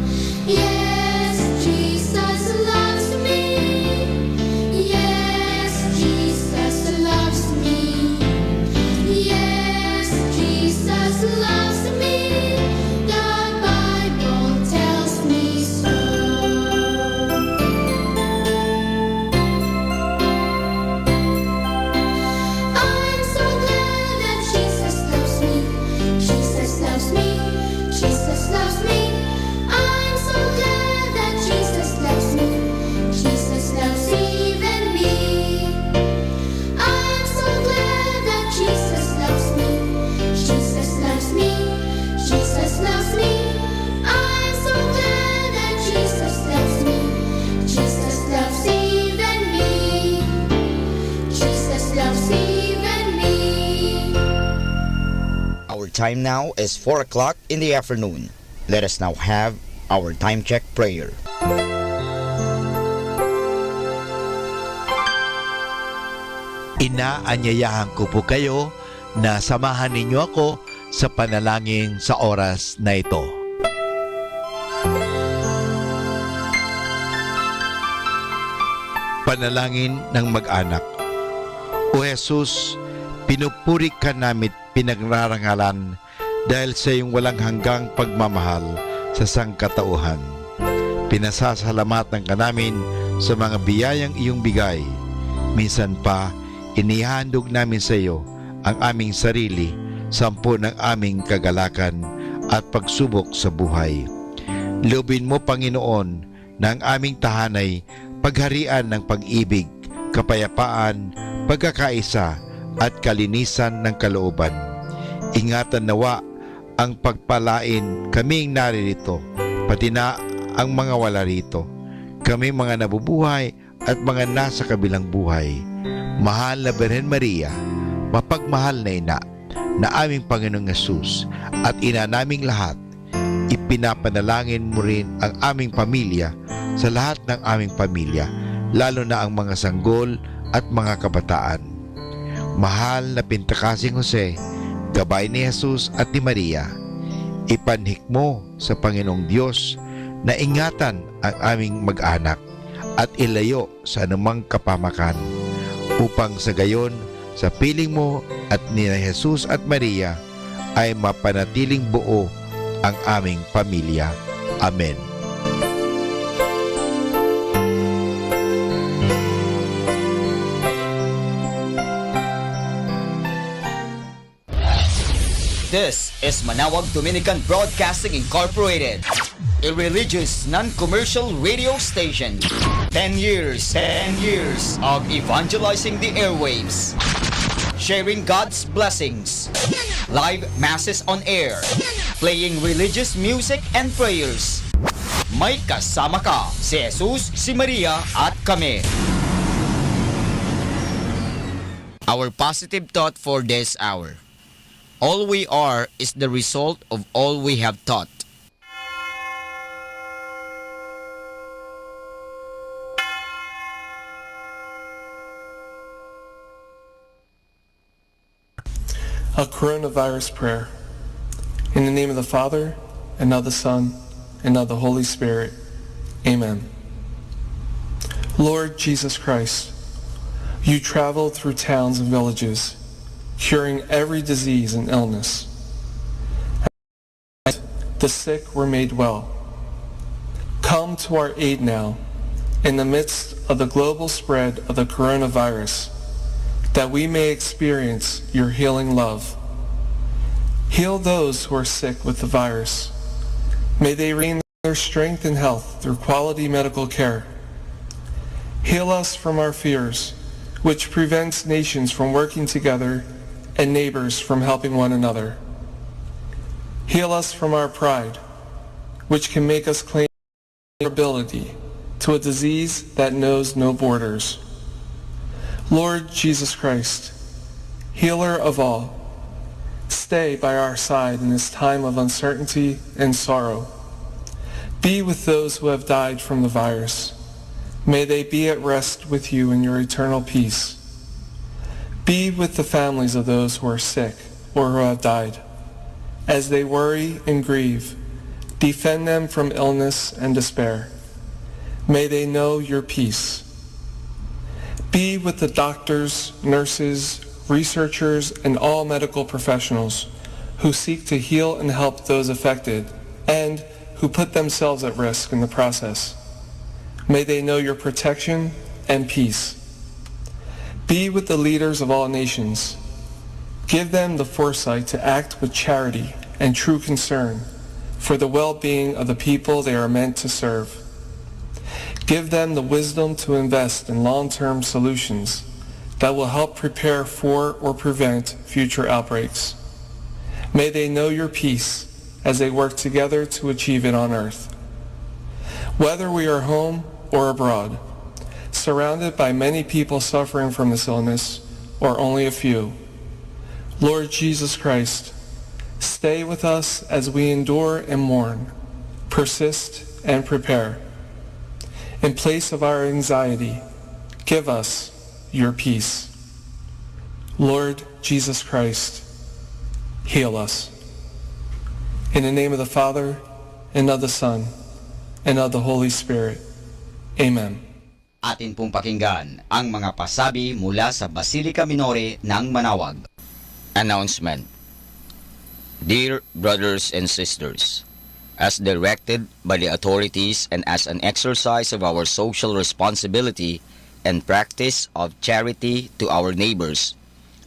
Yes, Jesus loves me. Yes, Jesus loves me. Yes, Jesus loves me. The Bible tells me so. I'm so glad that Jesus loves me. Jesus loves me. Jesus loves me. I'm so glad that Jesus loves me. Jesus loves even me. I'm so glad that Jesus loves me. Jesus loves me. Jesus loves me. I'm so glad that Jesus loves me. Jesus loves even me. Jesus loves even me. Our time now is 4 o'clock in the afternoon. Let us now have our time check prayer. Inaanyayahan ko po kayo na samahan ninyo ako sa panalangin sa oras na ito. Panalangin ng mag-anak. O Jesus, pinupuri ka namin pinagrarangalan dahil sa iyong walang hanggang pagmamahal sa sangkatauhan. Pinasasalamatan ka namin sa mga biyayang iyong bigay. Minsan pa, inihandog namin sa iyo ang aming sarili, sampu ng aming kagalakan at pagsubok sa buhay. Loobin mo, Panginoon, na ang aming tahanay pagharian ng pag-ibig, kapayapaan, pagkakaisa at kalinisan ng kalooban. Ingatan nawa ang pagpalain kaming naririto, pati na ang mga wala rito. Kami mga nabubuhay at mga nasa kabilang buhay. Mahal na Birhen Maria, mapagmahal na ina na aming Panginoong Yesus at ina naming lahat, ipinapanalangin mo rin ang aming pamilya sa lahat ng aming pamilya, lalo na ang mga sanggol at mga kabataan. Mahal na Pintakasing Jose, gabay ni Jesus at ni Maria, ipanhik mo sa Panginoong Diyos na ingatan ang aming mag-anak at ilayo sa anumang kapamakan, upang sa gayon, sa piling mo at ni Jesus at Maria ay mapanatiling buo ang aming pamilya. Amen. This is Manawag Dominican Broadcasting Incorporated, a religious, non-commercial radio station. 10 years of evangelizing the airwaves, sharing God's blessings, live masses on air, playing religious music and prayers. May kasama ka, si Jesus, si Maria at kami. Our positive thought for this hour. All we are is the result of all we have taught. A coronavirus prayer. In the name of the Father, and of the Son, and of the Holy Spirit. Amen. Lord Jesus Christ, you traveled through towns and villages, curing every disease and illness. The sick were made well. Come to our aid now, in the midst of the global spread of the coronavirus, that we may experience your healing love. Heal those who are sick with the virus. May they regain their strength and health through quality medical care. Heal us from our fears, which prevents nations from working together and neighbors from helping one another. Heal us from our pride, which can make us claim vulnerability to a disease that knows no borders. Lord Jesus Christ, healer of all, stay by our side in this time of uncertainty and sorrow. Be with those who have died from the virus. May they be at rest with you in your eternal peace. Be with the families of those who are sick or who have died. As they worry and grieve, defend them from illness and despair. May they know your peace. Be with the doctors, nurses, researchers, and all medical professionals who seek to heal and help those affected and who put themselves at risk in the process. May they know your protection and peace. Be with the leaders of all nations. Give them the foresight to act with charity and true concern for the well-being of the people they are meant to serve. Give them the wisdom to invest in long-term solutions that will help prepare for or prevent future outbreaks. May they know your peace as they work together to achieve it on earth. Whether we are home or abroad, surrounded by many people suffering from this illness, or only a few, Lord Jesus Christ, stay with us as we endure and mourn, persist and prepare. In place of our anxiety, give us your peace. Lord Jesus Christ, heal us. In the name of the Father, and of the Son, and of the Holy Spirit. Amen. Atin pong pakinggan ang mga pasabi mula sa Basilica Minore ng Manawag. Announcement. Dear brothers and sisters, as directed by the authorities and as an exercise of our social responsibility and practice of charity to our neighbors,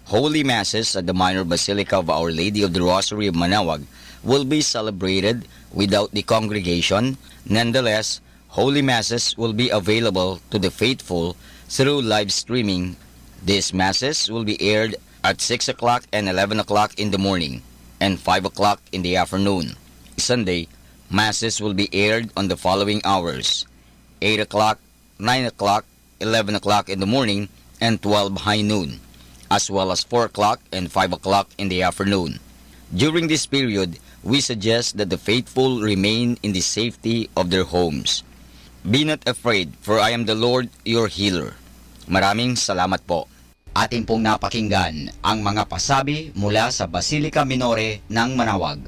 Holy Masses at the Minor Basilica of Our Lady of the Rosary of Manawag will be celebrated without the congregation. Nonetheless, Holy Masses will be available to the faithful through live streaming. These Masses will be aired at 6 o'clock and 11 o'clock in the morning and 5 o'clock in the afternoon. Sunday, Masses will be aired on the following hours: 8 o'clock, 9 o'clock, 11 o'clock in the morning, and 12 high noon, as well as 4 o'clock and 5 o'clock in the afternoon. During this period, we suggest that the faithful remain in the safety of their homes. Be not afraid, for I am the Lord your healer. Maraming salamat po. Atin pong napakinggan ang mga pasabi mula sa Basilica Minore ng Manawag.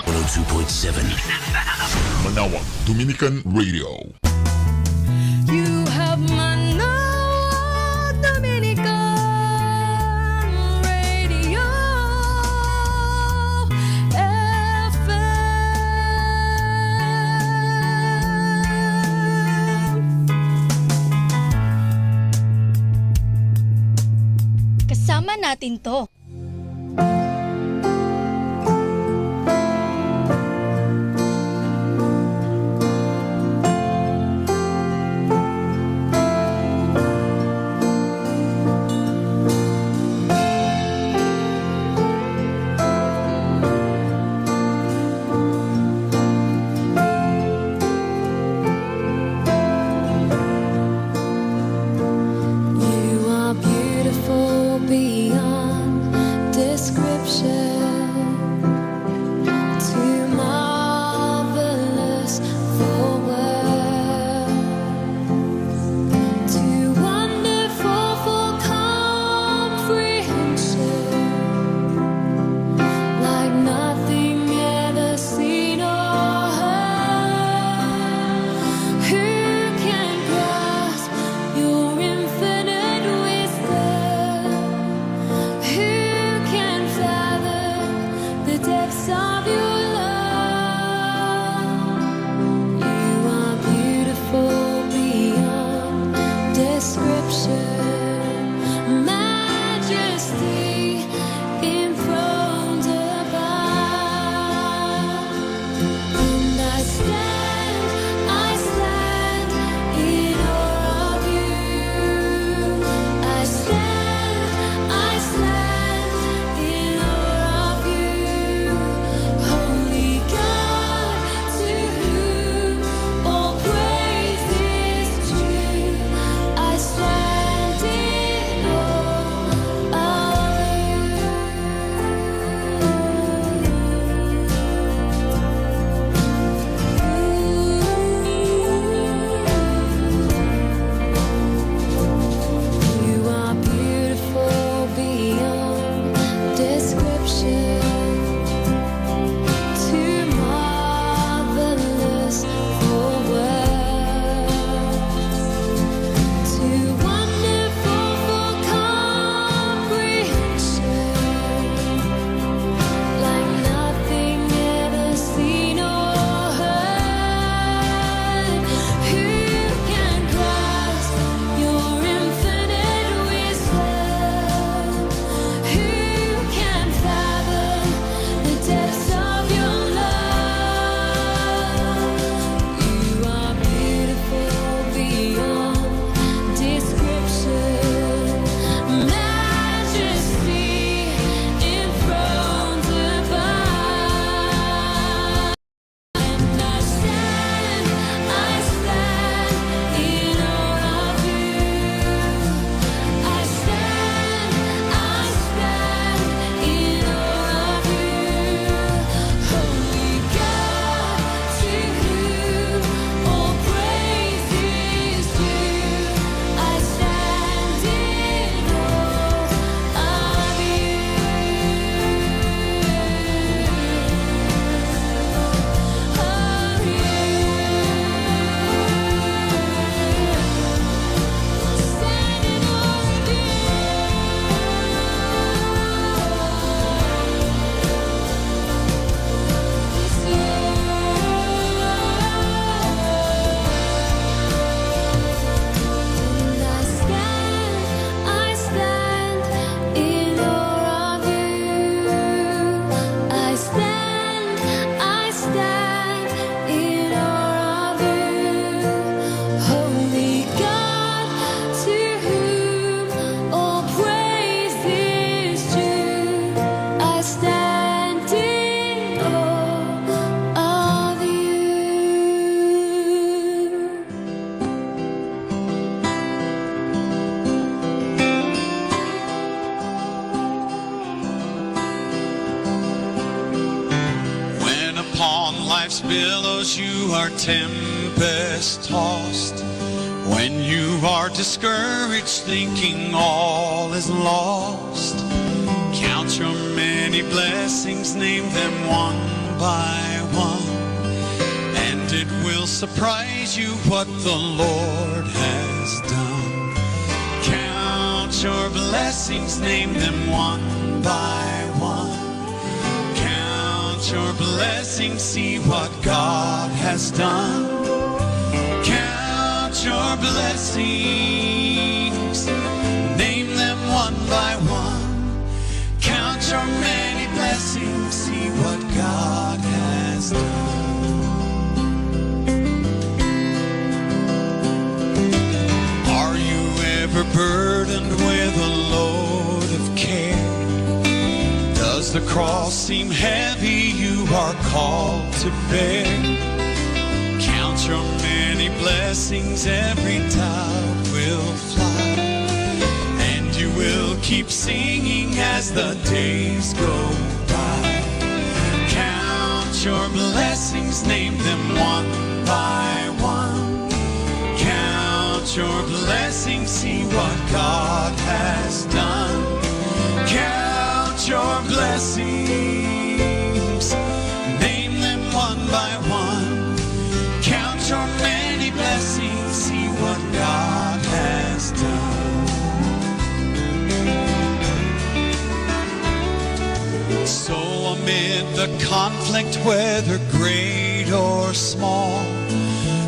102.7 Manawag Dominican Radio. You have Manawag Dominican Radio FM. Kasama natin to. life's billows you are tempest tossed. When you are discouraged, thinking all is lost, count your many blessings, name them one by one, and it will surprise you what the Lord has done. Count your blessings, name them one by one. Count your blessings, see what God has done. Count your blessings, name them one by one. Count your many blessings, see what God has done. Are you ever burdened with a load of care? Does the cross seem heavy you are called to bear? Count your many blessings, every doubt will fly, and you will keep singing as the days go by. Count your blessings, name them one by one. Count your blessings, see what God has done. Count your blessings, name them one by one. Count your many blessings, see what God has done. So amid the conflict, whether great or small,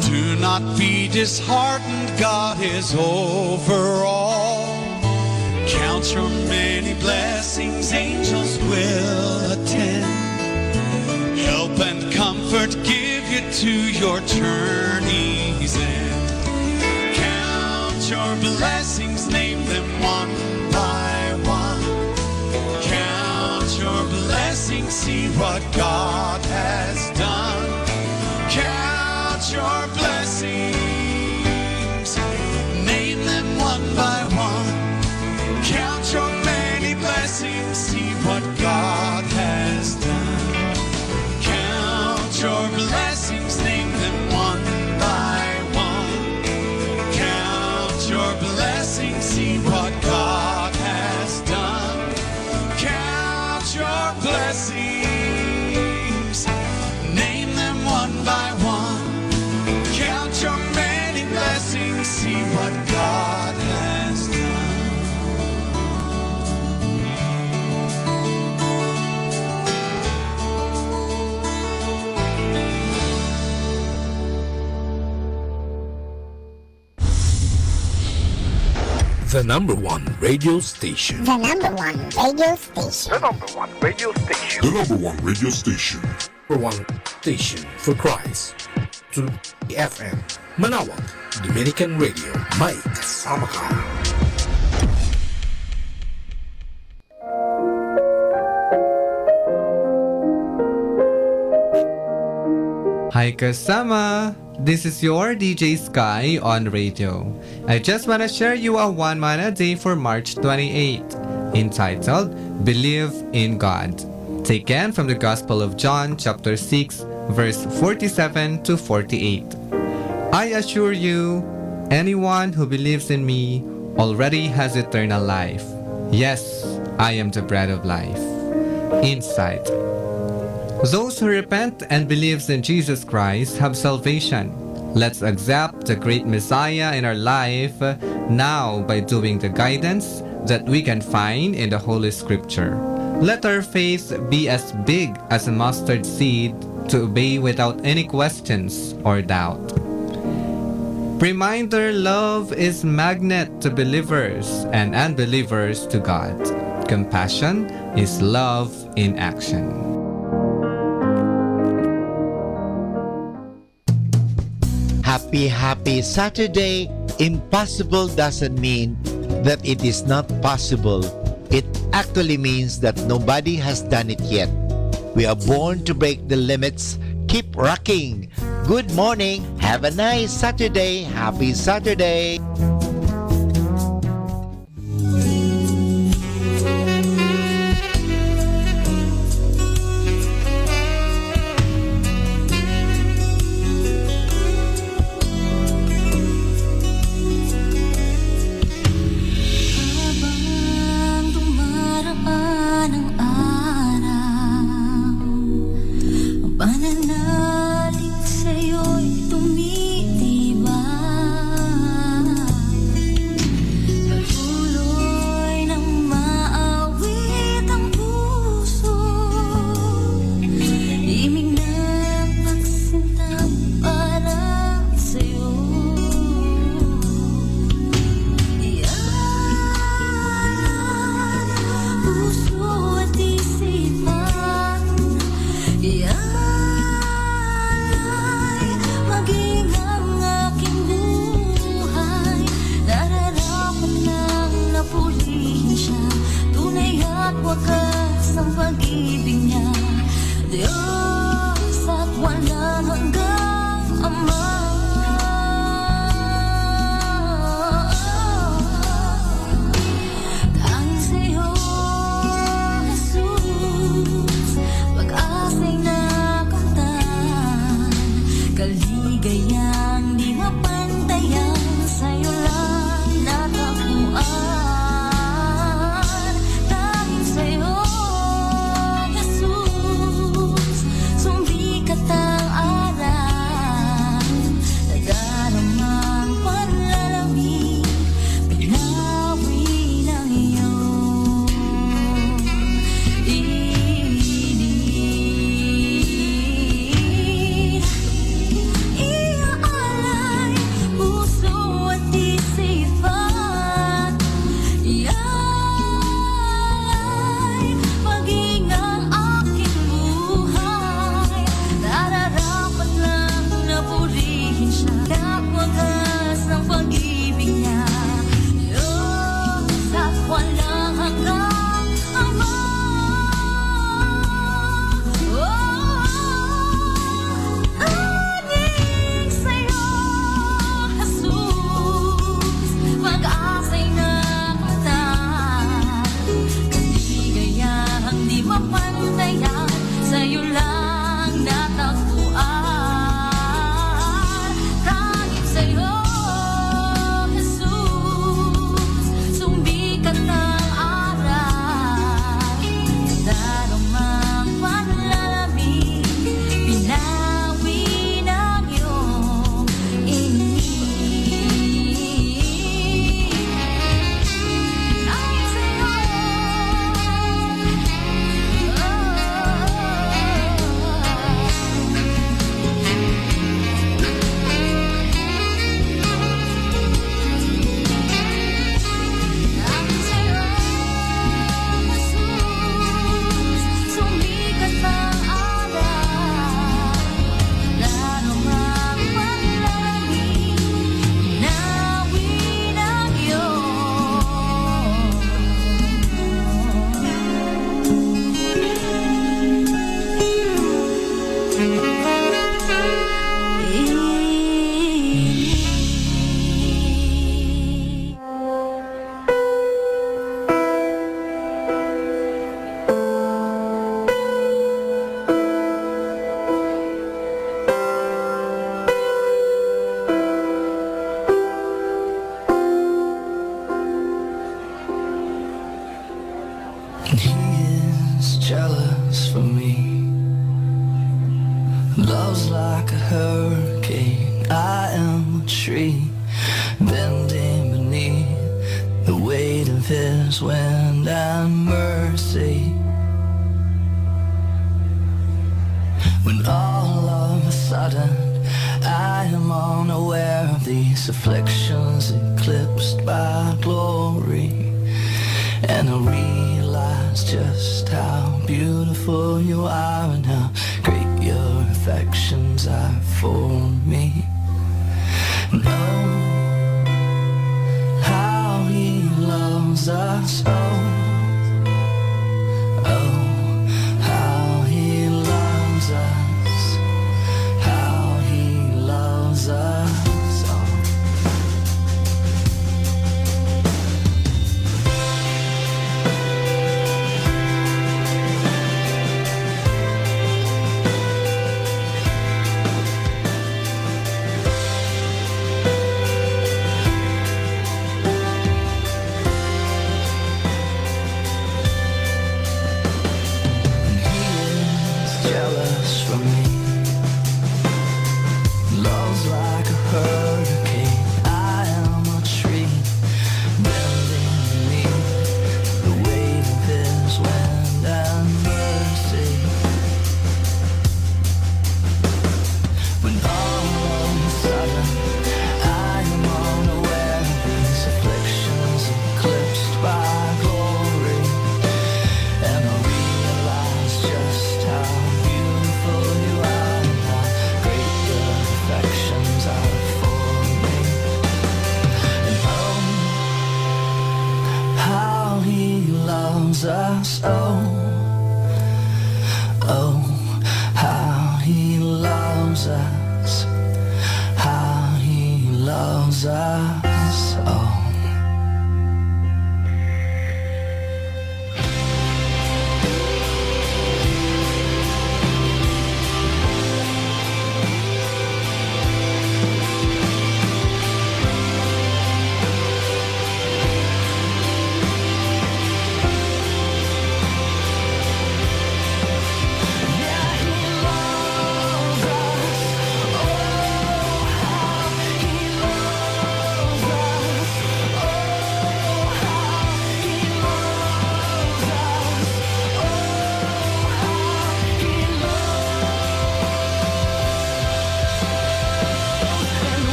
do not be disheartened, God is over all. Count your many blessings, angels will attend. Help and comfort give you to your journey's end. Count your blessings, name them one by one. Count your blessings, see what God has done. Count your blessings, name them one by one. Count your many blessings, see what God has done. Count your blessings, name them one by one. Count your blessings, see what God has done. Count your blessings, name them one by one. Count your many blessings, see what God has done. The number one radio station. The number one radio station. The number one radio station. The number one radio station. Number one station for Christ. To the FM. Manawag, Dominican Radio. May kasama ka. Hi kasama! This is your DJ Sky on radio. I just wanna share you a one manna day for March 28, entitled Believe in God. Taken from the Gospel of John chapter 6 verse 47 to 48. I assure you, anyone who believes in me already has eternal life. Yes, I am the bread of life. Insight. Those who repent and believes in Jesus Christ have salvation. Let's accept the great Messiah in our life now by doing the guidance that we can find in the Holy Scripture. Let our faith be as big as a mustard seed to obey without any questions or doubt. Reminder, love is magnet to believers and unbelievers to God. Compassion is love in action. Happy Saturday. Impossible doesn't mean that it is not possible. It actually means that nobody has done it yet. We are born to break the limits. Keep rocking. Good morning. Have a nice Saturday. Happy Saturday. at wakas ng pag-ibig niya. Diyos at walang hanggang Ama. Tanging sa'yo, Jesus, pag-asa'y nakamtan, kaligayang di mapantayan, sa'yo lang natagpuan. Tanging sa'yo, Jesus, sumikat ang araw, nadaramang panlalamig, pinawi ng iyong ibig. Iaalay puso at isipan, iaalay maging ang aking buhay. Nararapat lang na purihin siya at wagas ng pag-ibig niya. Diyos at walang hanggang Ama. Aning sa'yo, Jesus, pag-asa'y nakamtan, kaligayang di mapantayan, sa'yo lang natagpuan. Tanging sa'yo, Jesus, sumikat ang araw, nadarama ang panlalamig, pinawi ng iyong ibig. Tanging sa'yo, tanging sa'yo, Jesus, sumikat ang araw, nadarama ang panlalamig, pinawi ng iyong He is jealous for me. Love's like a hurricane. I am a tree bending beneath the weight of his wind and mercy. When all of a sudden I am unaware of these afflictions eclipsed by glory, and I realize just how beautiful you are and how great your affections are for me. And oh, how he loves us, oh, how he loves us, how he loves us, oh. loves us. Oh, oh, how he loves us, how he loves us. Oh. Loves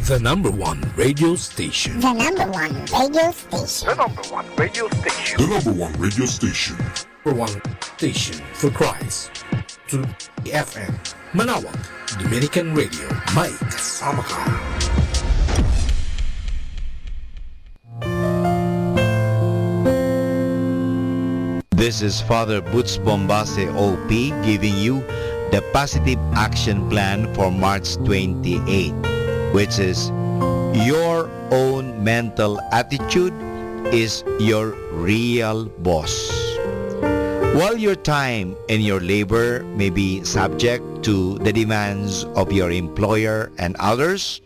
The number one radio station. The number one radio station. The number one radio station. The number one radio station. Number one station for Christ. To FM. Manawag. Dominican Radio. May kasama ka. This is Father Boots Bombase OP giving you the Positive Action Plan for March 28, which is your own mental attitude is your real boss. While your time and your labor may be subject to the demands of your employer and others,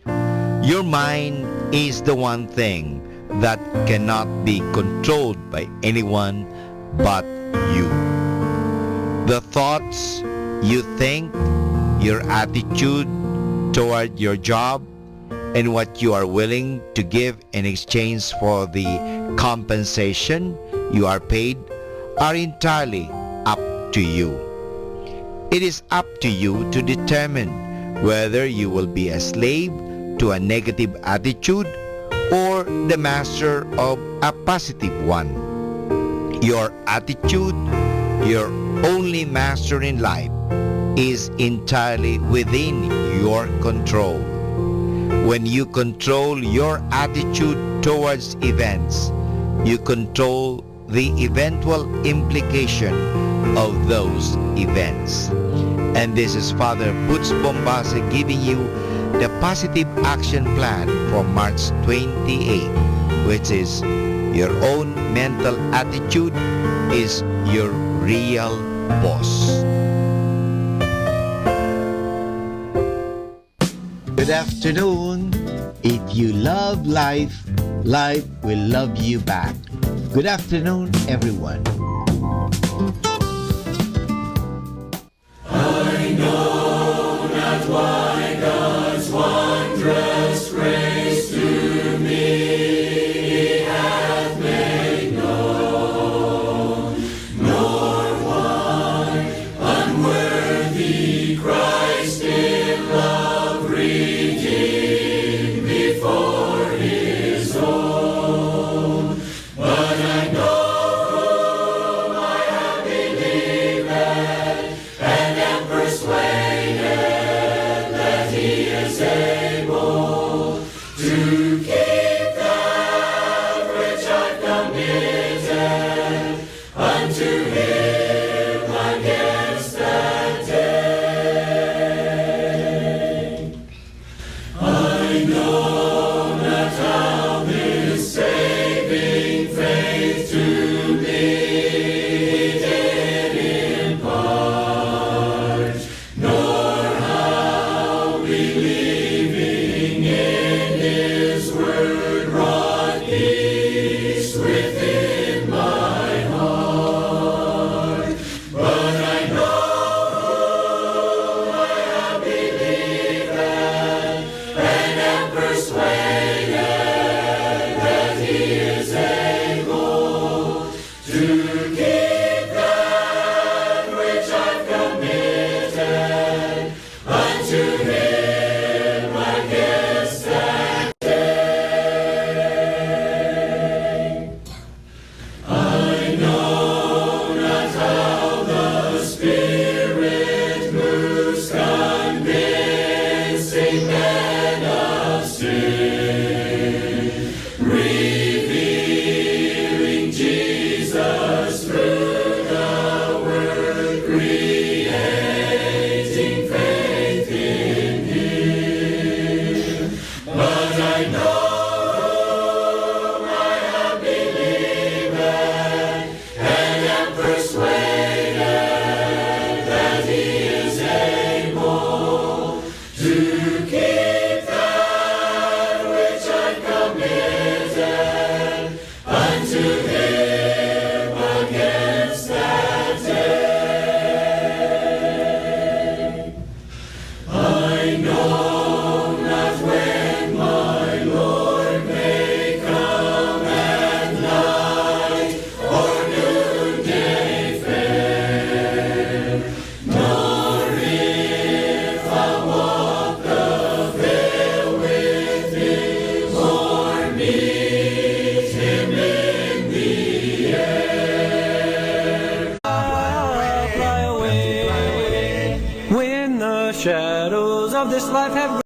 your mind is the one thing that cannot be controlled by anyone but you. The thoughts you think, your attitude toward your job, and what you are willing to give in exchange for the compensation you are paid are entirely up to you. It is up to you to determine whether you will be a slave to a negative attitude or the master of a positive one. Your attitude, your only master in life, is entirely within your control. When you control your attitude towards events, you control the eventual implication of those events. And this is Father Boots Bombase giving you the Positive Action Plan for March 28, which is your own mental attitude is your real boss. Good afternoon. If you love life, life will love you back. Good afternoon, everyone. I know not why God's wondrous grace to me hath made known, nor why unworthy Christ in love redeemed me for his own. But I know whom I have believed and am persuaded shadows of this life have